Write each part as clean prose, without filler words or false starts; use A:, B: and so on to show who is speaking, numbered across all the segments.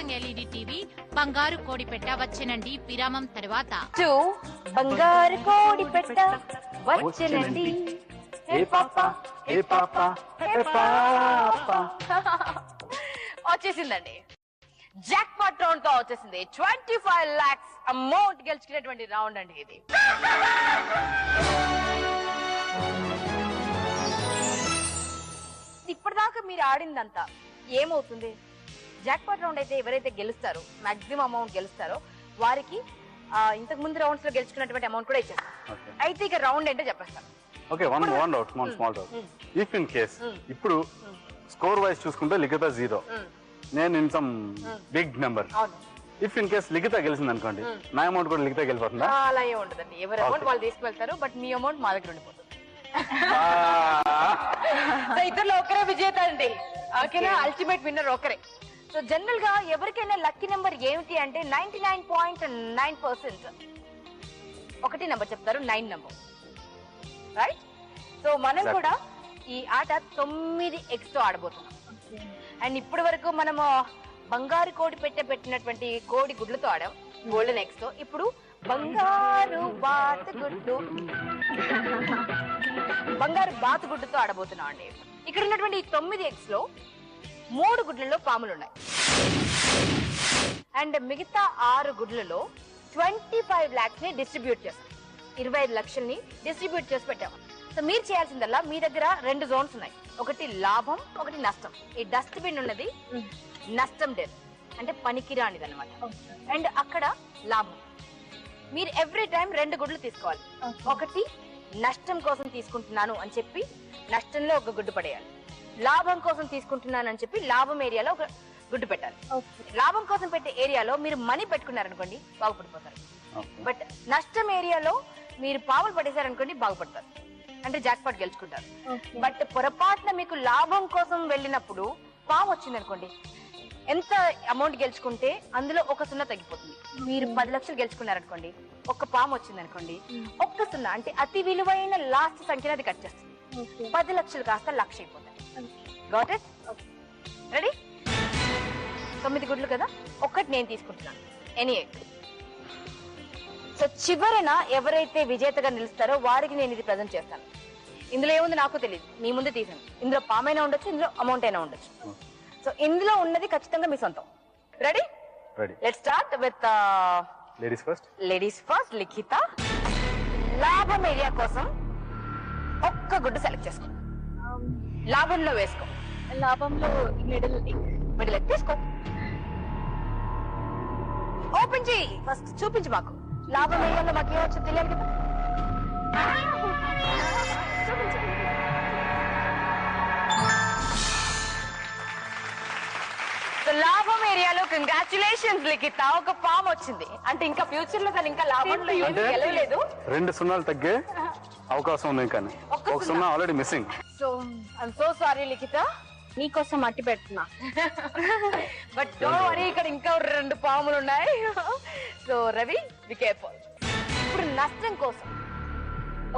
A: Samsung LED TV బంగారు కోడిపెట్ట వచ్చేనండి విరామం తర్వాత.
B: బంగారు కోడిపెట్ట వచ్చేనండి. వచ్చేసిందండి. జాక్ పాట్ రౌండ్ తో వచ్చేసింది. 25 lakhs అమౌంట్ గెలుచుకునేటువంటి రౌండ్ అండి ఇది. ఇప్పటిదాకా మీరు ఆడిందంతా ఏమవుతుంది? జాక్ పాట్ రౌండ్ అయితే ఎవరైతే గెలుస్తారో, మాక్సిమం అమౌంట్ గెలుస్తారో వారికి ఇంతకు ముందు రౌండ్స్ లో గెలుచుకున్నటువంటి అమౌంట్ కూడా ఇచ్చేస్తారు. అయితే ఇక రౌండ్ ఏంటో చెప్పేస్తాను.
C: Okay, one doubt, small doubt. If in case ఇప్పుడు స్కోర్ వైజ్ చూసుకుంటే లిఖిత 0, నేను in some big number. If in case Likhita గెలిచింది అనుకోండి, నా అమౌంట్ కూడా లిఖిత గెలిపోతుందా?
B: అలా ఏం ఉండదండి. ఎవరి అమౌంట్ వాళ్ళు తీసుకెళ్తారు, బట్ మీ అమౌంట్ మా దగ్గర ఉండిపోతుంది. ఇద్దరులో ఒకరే విజేత అండి. ఓకేనా? అల్టిమేట్ విన్నర్ ఒకరే. సో జనరల్ గా ఎవరికైనా లక్కీ నెంబర్ ఏమిటి అంటే 99.9% ఒకటి నెంబర్ చెప్తారు, 9 నెంబర్, రైట్? సో మనం కూడా ఈ ఆట 9x తో ఆడబోతున్నాం. అండ్ ఇప్పటి వరకు మనము బంగారు కోడి పెట్టినటువంటి కోడి గుడ్లతో ఆడాం, గోల్డెన్ ఎగ్స్ తో. ఇప్పుడు బంగారు బాతుగుడ్డుతో ఆడబోతున్నాం అండి. ఇక్కడ ఉన్నటువంటి 9x లో 3 గుడ్లలో పాములు ఉన్నాయి. అండ్ మిగతా 6 గుడ్లలో 25 lakhs ని డిస్ట్రిబ్యూట్ చేస్తాం. 25 లక్షల్ని డిస్ట్రిబ్యూట్ చేసి పెట్టాము. సో మీరు చేయాల్సిందల్లా, మీ దగ్గర 2 జోన్స్ ఉన్నాయి, ఒకటి లాభం, ఒకటి నష్టం. ఈ డస్ట్ బిన్ ఉన్నది నష్టం డెత్, అంటే పనికిరానిది అనమాట. అండ్ అక్కడ లాభం. మీరు ఎవ్రీ టైం 2 గుడ్లు తీసుకోవాలి. ఒకటి నష్టం కోసం తీసుకుంటున్నాను అని చెప్పి నష్టంలో ఒక గుడ్డు పడేయాలి. లాభం కోసం తీసుకుంటున్నాను అని చెప్పి లాభం ఏరియాలో ఒక గుడ్డు పెట్టాలి. లాభం కోసం పెట్టే ఏరియాలో మీరు మనీ పెట్టుకున్నారనుకోండి, బాగుపడిపోతారు. బట్ నష్టం ఏరియాలో మీరు పాములు పడేశారనుకోండి, బాగుపడతారు, అంటే జాక్ పాట్ గెలుచుకుంటారు. బట్ పొరపాటున మీకు లాభం కోసం వెళ్ళినప్పుడు పాము వచ్చింది అనుకోండి, ఎంత అమౌంట్ గెలుచుకుంటే అందులో 1 సున్నా తగ్గిపోతుంది. మీరు 10 లక్షలు గెలుచుకున్నారనుకోండి, ఒక పాము వచ్చింది అనుకోండి, 1 సున్నా అంటే అతి విలువైన లాస్ట్ సంఖ్యను అది కట్ చేస్తుంది. 10 లక్షలు కాస్త 1,00,000 అయిపోతాయి. Got it? రెడీ? 9 గుడ్లు కదా, ఒకటి నేను తీసుకుంటున్నాను, ఎనీ ఎగ్. సో చివరన ఎవరైతే విజేతగా నిలుస్తారో వారికి నేను ఇది ప్రజెంట్ చేస్తాను. ఇందులో ఏముంది నాకు తెలియదు, మీ ముందు తీసాను. ఇందులో పామైనా ఉండొచ్చు, ఇందులో అమౌంట్ అయినా ఉండొచ్చు. సో ఇందులో ఉన్నది ఖచ్చితంగా మీ సొంతం. Ready? Let's start with ladies first. Likhita, లాభం ఏరియా కోసం 1 గుడ్డు సెలెక్ట్ చేసుకో. లాభంలో వేసుకో. లాభంలో మిడిల్ ఎగ్ తీసుకో. ఓపెన్ చేయి ఫస్ట్, చూపించు మాకు. లాభం ఏరియాలో మాకు ఏమొచ్చో తెలియాలి కదా. లాభం ఏరియాలో కంగ్రాచులేషన్స్ లిఖిత, ఒక పాము వచ్చింది. అంటే ఇంకా ఫ్యూచర్ లో తను ఇంకా లాభంలో గెలవలేదు.
C: 2 సున్నాలు తగ్గే అవకాశం ఉంది, కానీ 1 సున్నా already missing.
B: So I'm so sorry Likhita, నీకోసం మట్టి పెడుతున్నా. బట్ డోంట్ వరీ, ఇక్కడ ఇంకా 2 పాములు ఉన్నాయి. So Ravi, be careful. ఇప్పుడు నష్టం కోసం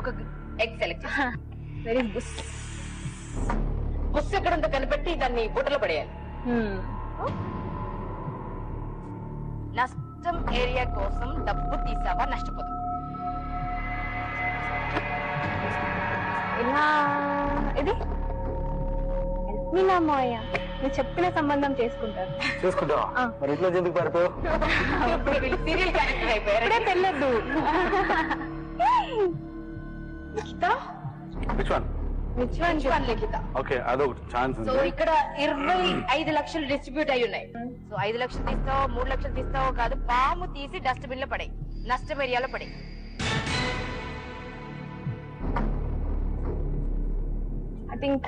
B: ఒక ఎగ్ సెలెక్ట్ చేసి వెరీ బుస్ ఎక్కడంతో కనిపెట్టి దాన్ని బుట్టలో పడేయాలి. నష్టం ఏరియా కోసం డబ్బు తీసావా, నష్టపోదు. ఇలా ఇది మీనామయ్య, నువ్వు చెప్పిన సంబంధం చేసుకుంటావా?
C: మరి ఇట్లా ఎందుకు పారిపోయావు?
B: సీరియల్ క్యారెక్టర్ అయిపోయారు. తెలియదు. లిఖిత,
C: ఓకే, అదొక ఛాన్స్.
B: సో ఇక్కడ 25 లక్షలు డిస్ట్రిబ్యూట్ అయి ఉన్నాయి. సో 5 లక్షలు తీస్తావో 3 లక్షలు తీస్తావో కాదు, పాము తీసి డస్ట్బిన్ లో పడే, నష్టం ఏరియాలో పడే. I think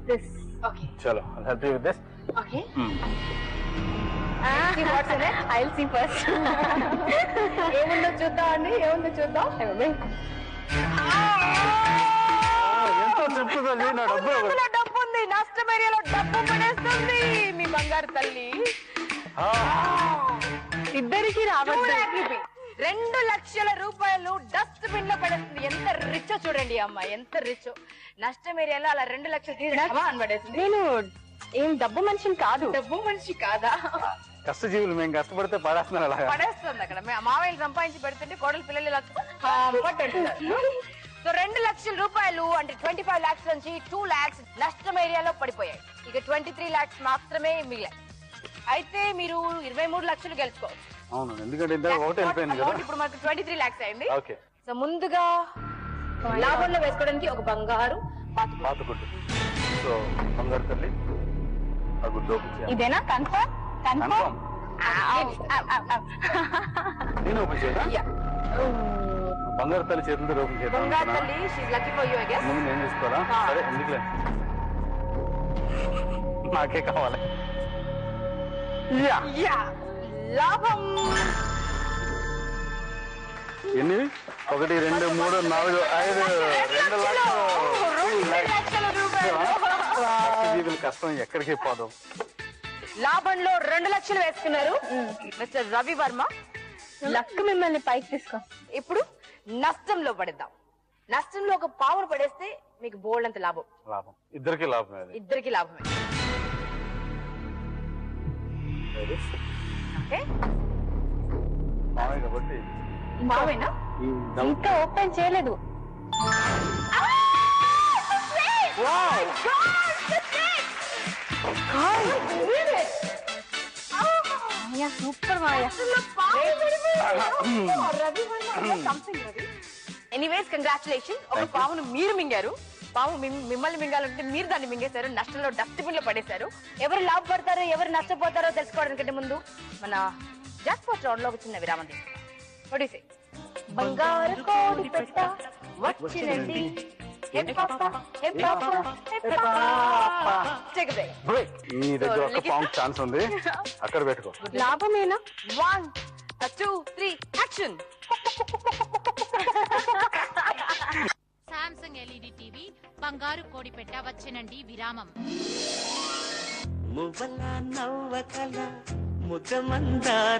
B: this. ఓకే,
C: చలో, I'll help you with this.
B: Okay, what's in it? I'll see first. ఏముందో చూద్దాం అండి, ఏముందో చూద్దాం. డబ్బు ఉంది, నష్టం ఏరియాలో డబ్బు పడేస్తుంది మీ బంగారు తల్లి. ఇద్దరికి రావచ్చు. 2 లక్షల రూపాయలు డస్ట్ బిన్ లో పడేస్తుంది. ఎంత రిచ్ చూడండి అమ్మ, ఎంత రిచ్. నష్టం ఏరియాలో అలా 2 లక్షలు తీసి పడేస్తుంది. నేను ఏం డబ్బు మనిషిని కాదు. డబ్బు మనిషి కాదా?
C: కష్టజీవులు మేము కష్టపడితే పడేస్తున్నారు అలాగా.
B: పడేస్తుంది అక్కడ. మావయ్యలు సంపాదించి పెడుతుంటే కోడలు పిల్లలు ఇలా సో 2 లక్షల రూపాయలు అంటే 25 lakhs నుంచి 2 lakhs నష్టం ఏరియాలో పడిపోయాయి. ఇక 23 lakhs మాత్రమే మిగిలాయి. అయితే మీరు 23 లక్షలు గెలుచుకోవచ్చు.
C: అవును, ఎందుకంటే ఇందాక ఒకటి వెళ్ళిపోయింది కదా.
B: ఇప్పుడు మనకు 23 lakhs అయింది.
C: ఓకే.
B: సో ముందుగా లాభంలో వేసుకోవడానికి ఒక బంగారు
C: పాతగుడ్డు. సో బంగారు తల్లి ఆ గుడ్డు ఓపెన్ చేయాలి.
B: ఇదేనా కన్ఫర్మ్? కన్ఫర్మ్.
C: నేను ఓపెన్ చేయనా? బంగారు తల్లి చేతులతో ఓపెన్ చేద్దాం.
B: బంగారు తల్లి she's lucky for you I guess.
C: ముందు నేను తీసుకోరా? సరే, ఎందుకులే, నాకే కావాలి.
B: లాభం
C: ఎన్ని? 1 2 3 4 5 2
B: లక్షల రూపాయలు.
C: జీవుల కష్టం ఎక్కడికి పోదు.
B: లాభంలో 2 లక్షలు వేసుకున్నారు మిస్టర్ రవి వర్మ. లక్ మిమ్మల్ని పైకి తీసుకో. ఇప్పుడు నష్టంలో పడేద్దాం. నష్టంలో ఒక పావును పడేస్తే మీకు బోల్డ్ అంత లాభం.
C: లాభం ఇద్దరికి లాభమే.
B: ఇద్దరికి లాభమే. ఓకే,
C: మామయ్య కాబట్టి
B: మావేనా? ఇంకా ఓపెన్ చేయలేదు. సూపర్ మాయా. Anyways congratulation. ఒక పావును మీరు మింగారు. పాము మిమ్మల్ని మింగాలంటే మీరు దాన్ని మింగేశారు. నష్టంలో డస్ట్బిన్ లో పడేశారు. ఎవరు లాభపడతారో ఎవరు నష్టపోతారో తెలుసుకోవడానికంటే ముందు మన జాక్పాట్ రౌండ్ లో ఒక చిన్న విరామం తీసుకుంటాం. బంగారు కోడి పెట్ట వచ్చినండి.
C: నీ దగ్గర ఒక పాయింట్ ఛాన్స్ ఉంది, అక్కడ పెట్టుకో.
B: లాభమేనా? 1 2 3 యాక్షన్.
A: సామ్సంగ్ ఎల్ఈడి టీవీ బంగారు కోడి పెట్ట వచ్చనండి విరామం.
D: మువ్వల నవ్వకల ముద్దమందార